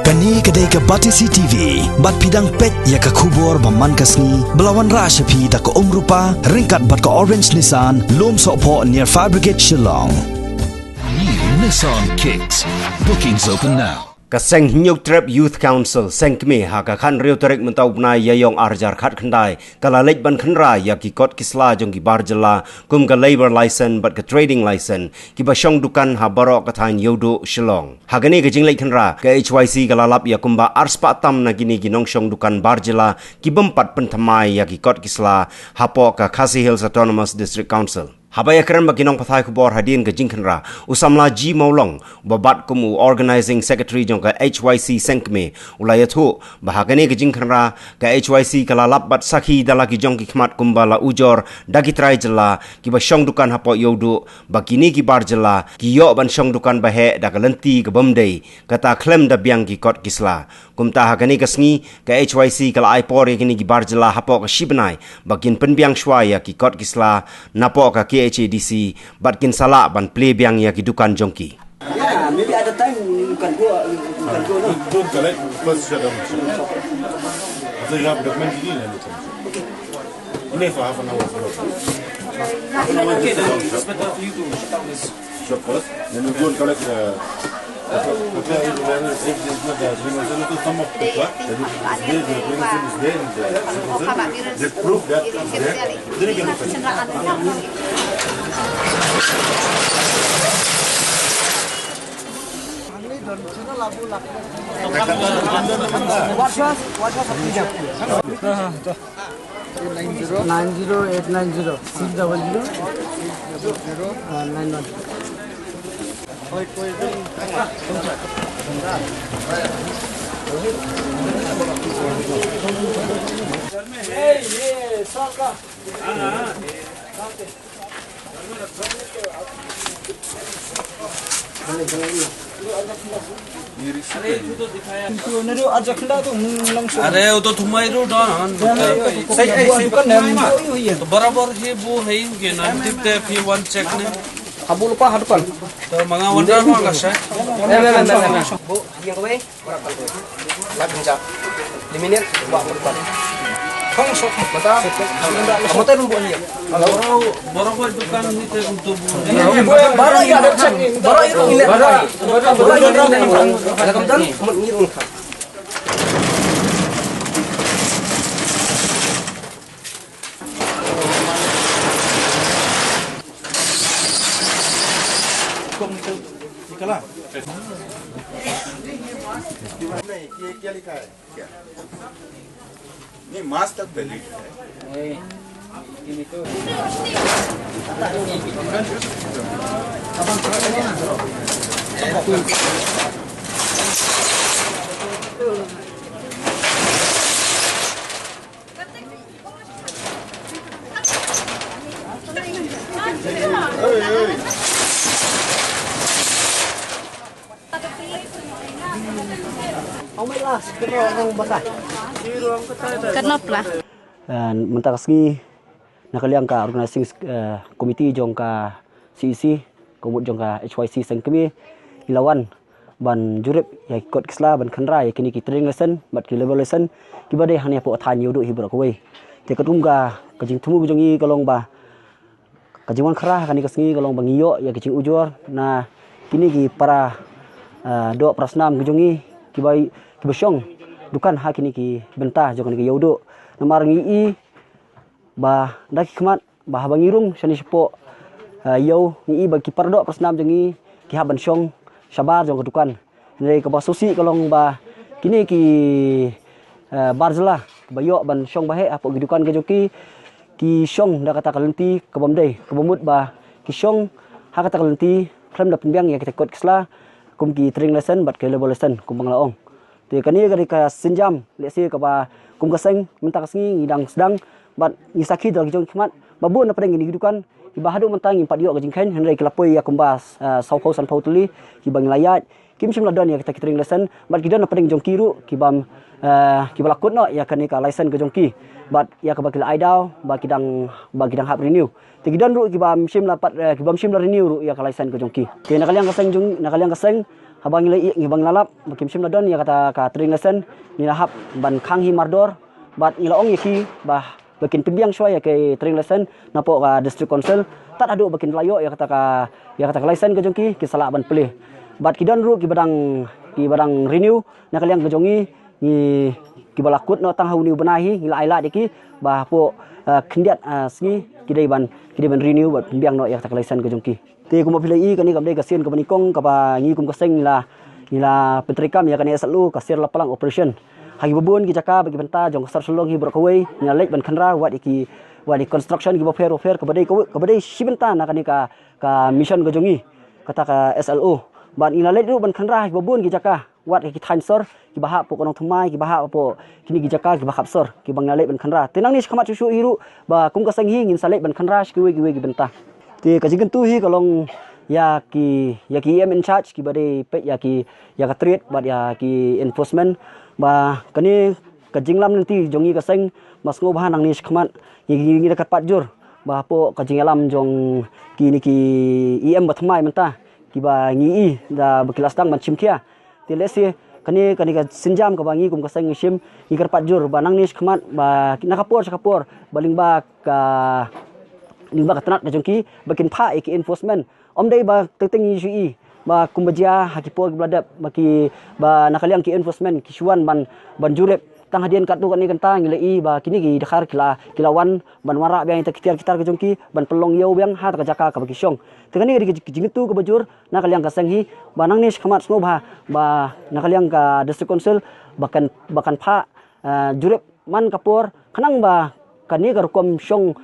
Kani kedai ke Batisi TV, bat pidang pet ya ke kubur baman kasni, belawan rasyapi da ke rupa, ringkat bat ke Orange Nissan, lom sokpo near Fire Brigade Shillong. New Nissan Kicks. Bookings open now. Kaseng Nyuk Trap Youth Council seng kami haka kan riu tarik mentau benai yayong arjar khat khandai kala lek ban khandra ya ki kot kisla jong ki barjala kum ka labor license but ka trading license ki ba shong dukan ha barok ka thain yodo Shillong hagani ka jing lek khandra ka HYC kala lap ya kumba arspa tam na gini ki nong shong dukan barjala ki bempat penthamai ya ki kot kisla hapo ka Khasi Hills Autonomous District Council. Habaya keren bagi nong pathai kubor hadin ke jingkhenra usamla ji maulong babat kumu organizing secretary jong ka HYC sengkme ulayathu bahagani ke jingkhenra ka HYC kala lapbat sakhi dalaki jong ki khmat kumbala ujor dagi trai jela ki ba shong dukan hapo yodu bakini ki bar jela ki yo ban shong dukan bahe da kalenti ke bomdei kata klem da biang ki kot kisla kumta hagani ke sngi ka HYC kala aipor kini ki bar jela hapo ka shibnai bakin penbiang shwaya ki kot kisla napo ka HADC batkin salah ban play biang ya kidukan jongki. Yeah, maybe at the time you can go no. Don't collect first shut down. So you have document in anything. Only for half an hour. Okay, then it's better for you to shut down this Shop first, then you go and collect the. If there's not the agreement, to sum up the truck, then it's there, the agreement is there, and just prove that it's there. Then you can look at it. Nine zero 890 600 91. अरे वो तो तुम्हारी रोड सही तो बराबर है वो है इनके नाम दिखते हैं फिर वन चेक ने Abu lupa hadukan. तो मंगा वंडर मांगा शायद Bu, yang kau lap hinjap. Liminir, buat hadukan. Kong sok, mata. Kamu tahu rumbu ni? kalau barabar दुकान ni ते untuk Baru ya ada cek. Baru itu ini. Baru ada kemudian menirun kan. क्या लिखा है क्या नहीं मास तक वैलिड है Kenapa? Mentah kasih nakaliang ka organizing committee jong ka CEC komut jong ka HYC sengkemi ilawan ban jurip ya kot kisla ban khandra ya kini ki training lesson bat ki level lesson ki bade hanya po than yodu hibra ko we te katum ga kajing tumu jong i kalong ba kajing wan khra kani kasngi kalong bangiyo ya kajing ujor na kini ki para do prasnam jong i ki bai ki basyong dukan ha kini ki bentah jong ki yodu namar ngi ba dak khmat ba bangirung shani sepo yo ngi ba ki pardo prasnam jong i ki haban syong sabar jong dukan nei ka ba susi kalong ba kini ki barzla bayo ban syong ba he apa dukan ke joki ki syong da kata kalenti ka bomdei ka bomut ba ki syong ha kata kalenti klam da penbiang ya kita kot kisla kum ki training lesson bat ke level lesson kum banglaong te kani ka ka sinjam le si ka ba kum ka seng minta kasngi ngidang sedang bat isaki da jong khmat babu na pedeng ni dukan ibahadu mentang impat yo ka jingkhen henry kelapoi ya kumbas saupo san pautuli ki bang layat kim sim ladon ya kita training lesson bat kidan na pedeng jong kiru ki bam ki balakut no ya kani ka license ke jongki bat ya ka bakil aidau ba kidang hap renew te kidan ru ki bam sim la pat ki bam sim la renew ru ya ka license ke jongki te nakaliang kaseng jong nakaliang kaseng habang ngibang lalap bakim sim ladon ya kata ka training lesson ni lahap ban khang hi mardor bat ilaong yaki bah bakin pimbiang shwa ya ke training lesson napo ka district council tat adu bakin layo ya kata ka lesson ke jongki ki salak ban pelih bat kidon ru ki badang renew na kaliang ke jongi ni ki balakut no tang hauni benahi ila ila diki bah po kendiat sni kidai ban renew bat pimbiang no ya kata lesson ke jongki ti kuma pilai kani kam dei kasien ka banikong ka ba ngi kum kaseng ila petrikam ya kani SLU kasir lapalang operation hagi bubun ki jaka bagi benta jong sar sulong hi brokawai nya lek ban khanra wat di construction ki bofer ka badai shibenta na kani ka mission ga jongi kata ka SLU ban ila lek ru ban khanra hi bubun ki jaka wat ki time sor ki baha po konong thumai ki baha po kini ki jaka ki bahap sor ki bang lek ban khanra tenang ni khamat chuchu hiru ba kum kaseng hi ngin salek ban khanra ki we ki benta ti kajigen tu hi kalong ya ki in charge ki bade pe ya ka treat bad ya ki enforcement ba kani kajinglam nanti jongi kaseng mas ngo bahan nang ni khmat ngi dekat patjur ba po kajingalam jong ki em bathmai menta ki ba ngi da bekilas dang man chimkia ti lesi kani ka sinjam ka bangi kum kaseng shim ngi kar patjur ba nang ni khmat ba nakapor baling ba ka lingba katanat na jongki bakin pha ki enforcement omdei ba teteng yi ba kumbaja hakipor bladap baki ba nakaliang ki enforcement kisuan ban jurep tang hadian kat tu kan ni kanta ngilei ba kini ki dakhar kilawan ban wara biang kita ke jongki ban pelong yau biang ha ta jaka ka baki syong tegani ki jingitu ke bajur nakaliang ka sanghi banang ni khamat sngo ba nakaliang ka district council bahkan pha jurep man kapor kanang ba kani ka rukom syong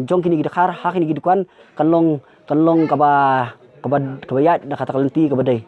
jong kini dakhar ha kini dukan kanlong kabayat da kata kalenti kabadai